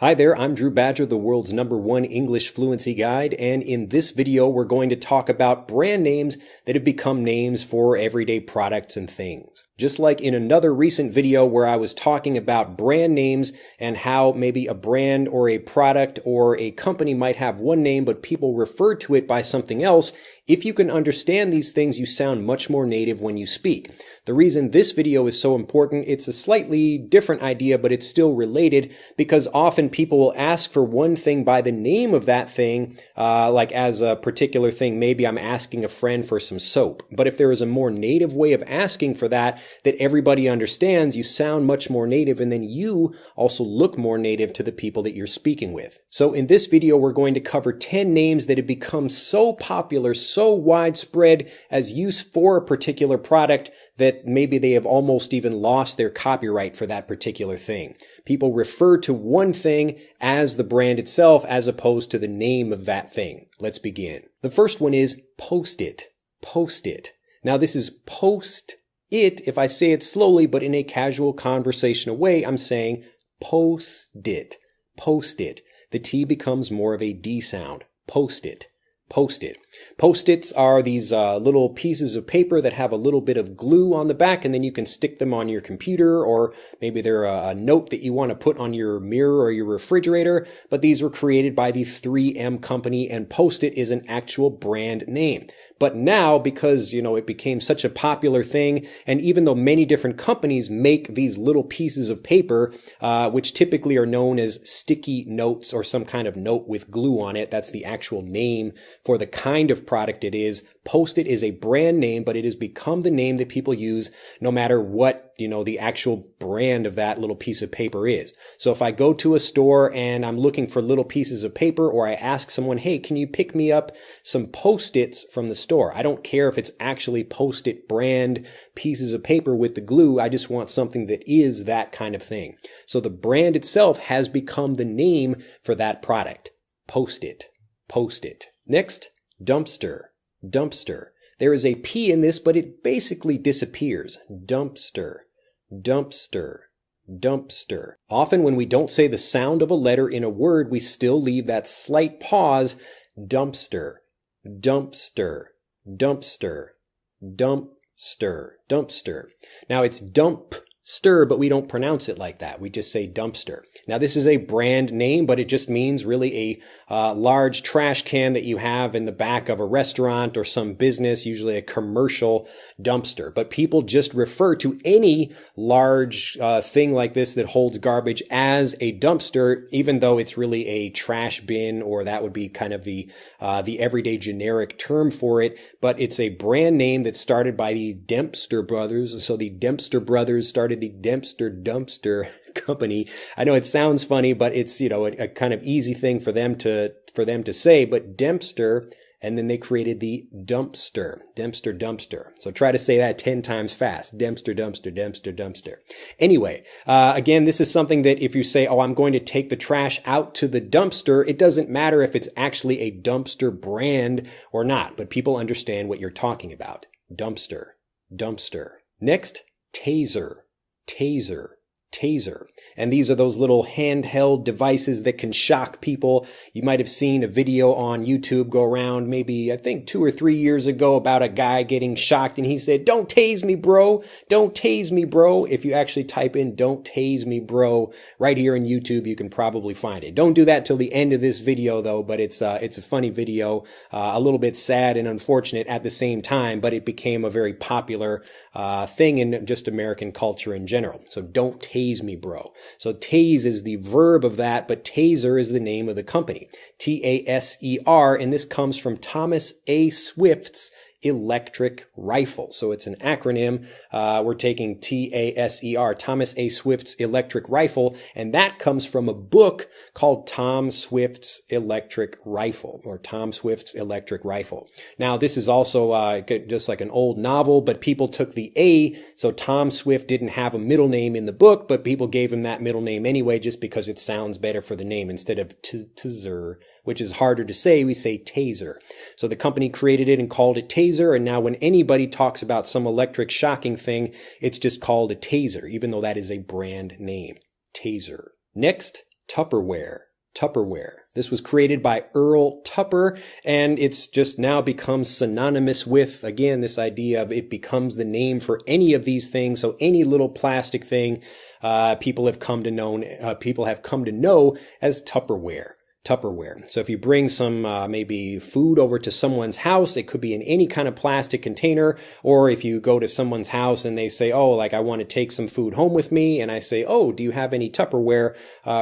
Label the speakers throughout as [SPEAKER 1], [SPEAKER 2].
[SPEAKER 1] Hi there, I'm Drew Badger, the world's #1 English fluency guide, and in this video we're going to talk about brand names that have become names for everyday products and things. Just like in another recent video where I was talking about brand names and how maybe a brand or a product or a company might have one name but people refer to it by something else, if you can understand these things, you sound much more native when you speak. The reason this video is so important, it's a slightly different idea, but it's still related because often people will ask for one thing by the name of that thing, like as a particular thing. Maybe I'm asking a friend for some soap. But if there is a more native way of asking for that everybody understands, you sound much more native, and then you also look more native to the people that you're speaking with. So in this video, we're going to cover 10 names that have become so popular, so widespread as use for a particular product that maybe they have almost even lost their copyright for that particular thing. People refer to one thing as the brand itself as opposed to the name of that thing. Let's begin. The first one is Post-it. Post-it. Now this is post-it if I say it slowly, but in a casual conversational way, I'm saying post-it. Post-it. The T becomes more of a D sound. Post-it. Post-it. Post-its are these little pieces of paper that have a little bit of glue on the back, and then you can stick them on your computer, or maybe they're a note that you want to put on your mirror or your refrigerator. But these were created by the 3M company, and Post-it is an actual brand name. But now, because, it became such a popular thing, and even though many different companies make these little pieces of paper, which typically are known as sticky notes or some kind of note with glue on it, that's the actual name for the kind of product it is. Post-it is a brand name, but it has become the name that people use no matter what, the actual brand of that little piece of paper is. So if I go to a store and I'm looking for little pieces of paper, or I ask someone, hey, can you pick me up some Post-its from the store? I don't care if it's actually Post-it brand pieces of paper with the glue. I just want something that is that kind of thing. So the brand itself has become the name for that product. Post-it. Post-it. Next, dumpster. Dumpster. There is a P in this, but it basically disappears. Dumpster. Dumpster. Dumpster. Often when we don't say the sound of a letter in a word, we still leave that slight pause. Dumpster. Dumpster. Dumpster. Dumpster. Dumpster. Now it's dumpster, but we don't pronounce it like that. We just say dumpster. Now this is a brand name, but it just means really a large trash can that you have in the back of a restaurant or some business, usually a commercial dumpster. But people just refer to any large thing like this that holds garbage as a dumpster, even though it's really a trash bin, or that would be kind of the everyday generic term for it. But it's a brand name that started by the Dempster brothers. So the Dempster brothers started the Dempster Dumpster company. I know it sounds funny, but it's, a kind of easy thing for them to say, but Dempster, and then they created the dumpster. Dempster dumpster. So try to say that 10 times fast. Dempster dumpster, Dempster dumpster. Anyway, again, this is something that if you say, oh, I'm going to take the trash out to the dumpster, it doesn't matter if it's actually a dumpster brand or not, but people understand what you're talking about. Dumpster. Dumpster. Next, taser. Taser. Taser. And these are those little handheld devices that can shock people. You might have seen a video on YouTube go around maybe, I think 2 or 3 years ago about a guy getting shocked, and he said, "Don't tase me, bro. Don't tase me, bro." If you actually type in "don't tase me, bro" right here in YouTube, you can probably find it. Don't do that till the end of this video though, but it's a funny video, a little bit sad and unfortunate at the same time, but it became a very popular thing in just American culture in general. So don't tase me, bro. So tase is the verb of that, but taser is the name of the company. Taser, and this comes from Thomas A. Swift's electric rifle. So it's an acronym. We're taking TASER, Thomas A. Swift's electric rifle, and that comes from a book called Tom Swift's Electric Rifle, or Tom Swift's Electric Rifle. Now, this is also just like an old novel, but people took the A, so Tom Swift didn't have a middle name in the book, but people gave him that middle name anyway, just because it sounds better for the name. Instead of Taser, which is harder to say, we say taser. So the company created it and called it taser, and now when anybody talks about some electric shocking thing, it's just called a taser, even though that is a brand name. Taser. Next, Tupperware. Tupperware. This was created by Earl Tupper, and it's just now become synonymous with, again, this idea of it becomes the name for any of these things. So any little plastic thing, people have come to know as Tupperware. Tupperware. So if you bring some maybe food over to someone's house, it could be in any kind of plastic container. Or if you go to someone's house and they say, oh, like I want to take some food home with me, and I say, oh, do you have any Tupperware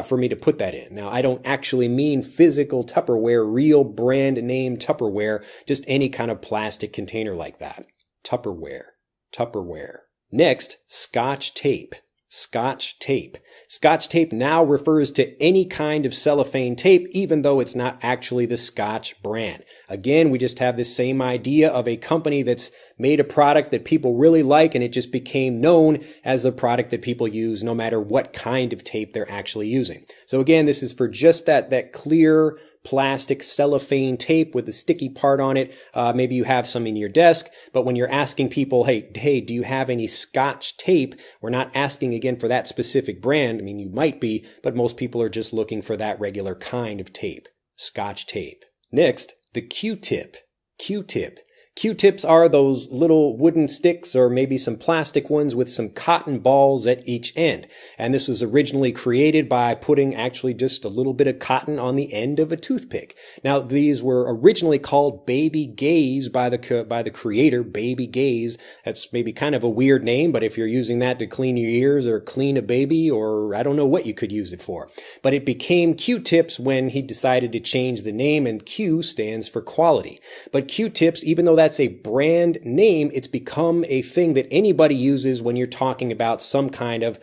[SPEAKER 1] for me to put that in? Now, I don't actually mean physical Tupperware, real brand name Tupperware, just any kind of plastic container like that. Tupperware. Tupperware. Next, Scotch tape. Scotch tape. Scotch tape now refers to any kind of cellophane tape, even though it's not actually the Scotch brand. Again, we just have this same idea of a company that's made a product that people really like, and it just became known as the product that people use no matter what kind of tape they're actually using. So again, this is for just that clear plastic cellophane tape with the sticky part on it. Maybe you have some in your desk, but when you're asking people, hey, do you have any Scotch tape? We're not asking again for that specific brand. I mean, you might be, but most people are just looking for that regular kind of tape. Scotch tape. Next, the Q-tip. Q-tip. Q-tips are those little wooden sticks or maybe some plastic ones with some cotton balls at each end. And this was originally created by putting actually just a little bit of cotton on the end of a toothpick. Now, these were originally called Baby Gaze by the creator, Baby Gaze. That's maybe kind of a weird name, but if you're using that to clean your ears or clean a baby, or I don't know what you could use it for. But it became Q-tips when he decided to change the name, and Q stands for quality. But Q-tips, even though that's a brand name, it's become a thing that anybody uses when you're talking about some kind of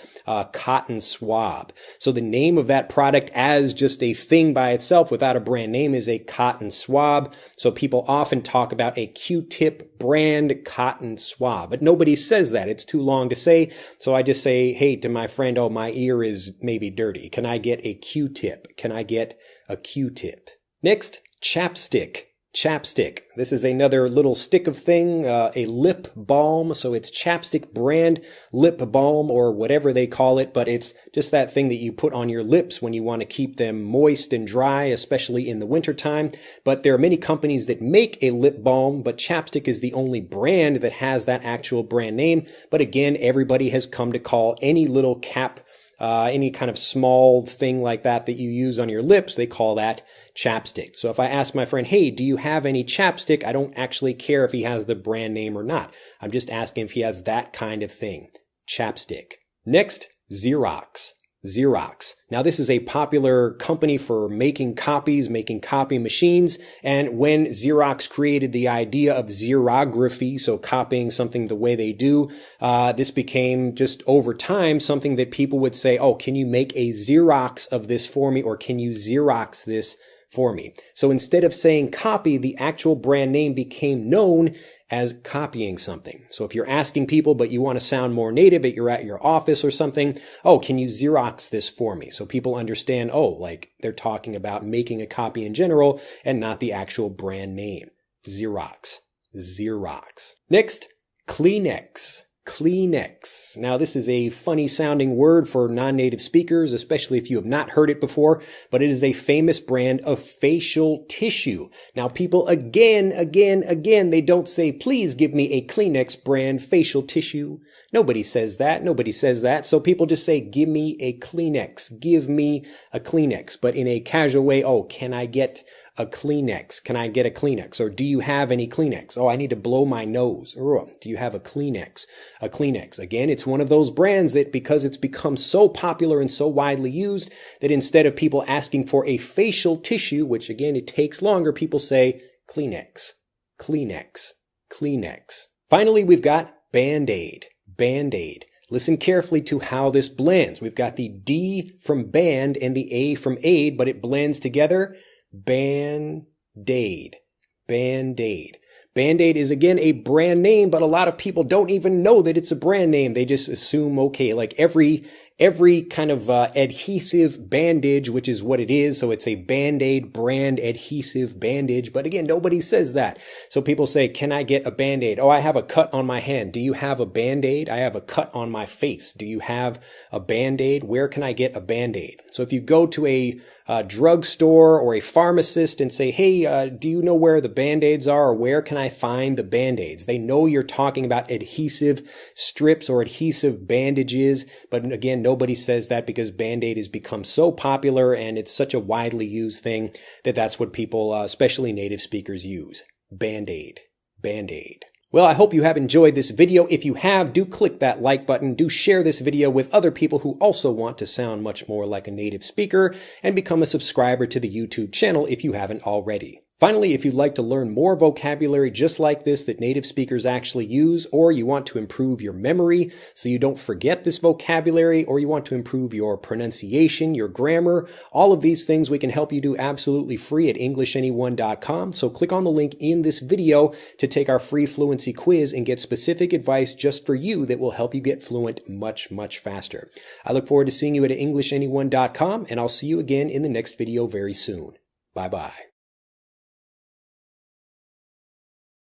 [SPEAKER 1] cotton swab. So the name of that product as just a thing by itself without a brand name is a cotton swab. So people often talk about a Q-tip brand cotton swab, but nobody says that. It's too long to say. So I just say, hey, to my friend, oh, my ear is maybe dirty. Can I get a Q-tip? Can I get a Q-tip? Next, chapstick. Chapstick. This is another little stick of thing, a lip balm. So it's chapstick brand lip balm or whatever they call it, but it's just that thing that you put on your lips when you want to keep them moist and dry, especially in the wintertime. But there are many companies that make a lip balm, but chapstick is the only brand that has that actual brand name. But again, everybody has come to call any little cap, any kind of small thing like that you use on your lips, they call that chapstick. So if I ask my friend, hey, do you have any chapstick? I don't actually care if he has the brand name or not. I'm just asking if he has that kind of thing. Chapstick. Next, Xerox. Xerox. Now, this is a popular company for making copies, making copy machines. And when Xerox created the idea of xerography, so copying something the way they do, this became just over time something that people would say, oh, can you make a Xerox of this for me? Or can you Xerox this for me? So instead of saying copy, the actual brand name became known as copying something. So if you're asking people, but you want to sound more native, you're at your office or something, oh, can you Xerox this for me? So people understand, oh, like they're talking about making a copy in general and not the actual brand name. Xerox. Xerox. Next, Kleenex. Kleenex. Now, this is a funny sounding word for non-native speakers, especially if you have not heard it before, but it is a famous brand of facial tissue. Now, people again, they don't say, please give me a Kleenex brand facial tissue. Nobody says that. Nobody says that. So people just say, give me a Kleenex. Give me a Kleenex. But in a casual way, oh, can I get a Kleenex? Can I get a Kleenex? Or do you have any Kleenex? Oh, I need to blow my nose. Or, do you have a Kleenex? A Kleenex. Again, it's one of those brands that because it's become so popular and so widely used that instead of people asking for a facial tissue, which again, it takes longer, people say Kleenex, Kleenex, Kleenex. Finally, we've got Band-Aid, Band-Aid. Listen carefully to how this blends. We've got the D from band and the A from aid, but it blends together. Band-Aid. Band-Aid. Band-Aid is again a brand name, but a lot of people don't even know that it's a brand name. They just assume, okay, like every every kind of adhesive bandage, which is what it is. So it's a Band-Aid brand adhesive bandage. But again, nobody says that. So people say, can I get a Band-Aid? Oh, I have a cut on my hand. Do you have a Band-Aid? I have a cut on my face. Do you have a Band-Aid? Where can I get a Band-Aid? So if you go to a drugstore or a pharmacist and say, hey, do you know where the Band-Aids are, or where can I find the Band-Aids? They know you're talking about adhesive strips or adhesive bandages, but again, nobody says that because Band-Aid has become so popular and it's such a widely used thing that that's what people, especially native speakers, use. Band-Aid. Band-Aid. Well, I hope you have enjoyed this video. If you have, do click that like button. Do share this video with other people who also want to sound much more like a native speaker, and become a subscriber to the YouTube channel if you haven't already. Finally, if you'd like to learn more vocabulary just like this that native speakers actually use, or you want to improve your memory so you don't forget this vocabulary, or you want to improve your pronunciation, your grammar, all of these things we can help you do absolutely free at EnglishAnyone.com. So click on the link in this video to take our free fluency quiz and get specific advice just for you that will help you get fluent much, much faster. I look forward to seeing you at EnglishAnyone.com, and I'll see you again in the next video very soon. Bye-bye.